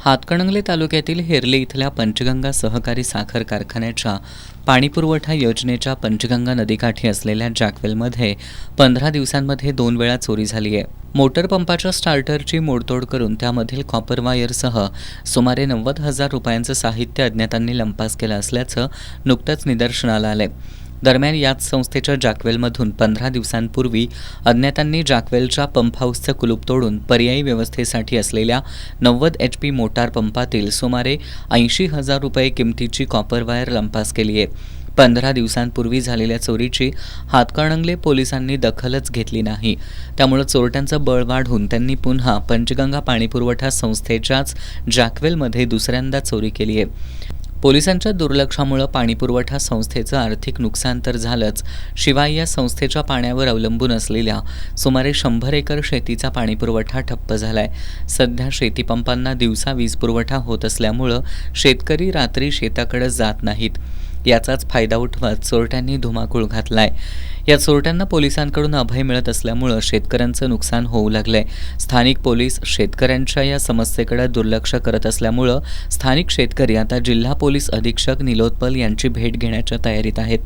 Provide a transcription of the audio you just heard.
हातकणंगले तालुक्यातील हेरले इथल्या पंचगंगा सहकारी साखर कारखान्याच्या पाणीपुरवठा योजनेच्या पंचगंगा नदीकाठी असलेल्या जॅकवेलमध्ये 15 दिवसांमध्ये 2 वेळा चोरी झाली आहे। मोटर पंपाच्या स्टार्टरची मोडतोड करून त्यामधील कॉपर वायरसह सुमारे 90,000 रुपयांचं साहित्य अज्ञातांनी लंपास केलं असल्याचं नुकतंच निदर्शनाला आलंय। दरम्यान याच संस्थेच्या जॅकवेलमधून 15 दिवसांपूर्वी अज्ञातांनी जॅकवेलच्या पंप हाऊसचं कुलूप तोडून पर्यायी व्यवस्थेसाठी असलेल्या 90 HP मोटार पंपातील सुमारे 80,000 रुपये किमतीची कॉपर वायर लंपास केली आहे। 15 दिवसांपूर्वी झालेल्या चोरीची हातकणंगले पोलिसांनी दखलच घेतली नाही। त्यामुळे चोरट्यांचं बळ वाढून त्यांनी पुन्हा पंचगंगा पाणीपुरवठा संस्थेच्याच जॅकवेलमध्ये दुसऱ्यांदा चोरी केली आहे। पोलिसांच्या दुर्लक्षामुळे पाणीपुरवठा संस्थेचं आर्थिक नुकसान तर झालंच, शिवाय या संस्थेच्या पाण्यावर अवलंबून असलेल्या सुमारे 100 एकर शेतीचा पाणीपुरवठा ठप्प झालाय। सध्या शेतीपंपांना दिवसा वीज पुरवठा होत असल्यामुळे शेतकरी रात्री शेताकडे जात नाहीत। याचाच फायदा उठवत चोरट्यांनी धुमाकूळ घातलाय। या चोरट्यांना पोलिसांकडून अभय मिळत असल्यामुळे शेतकऱ्यांचं नुकसान होऊ लागलंय। स्थानिक पोलीस शेतकऱ्यांच्या या समस्येकडे दुर्लक्ष करत असल्यामुळे स्थानिक शेतकरी आता जिल्हा पोलीस अधीक्षक निलोत्पल यांची भेट घेण्याच्या तयारीत आहेत।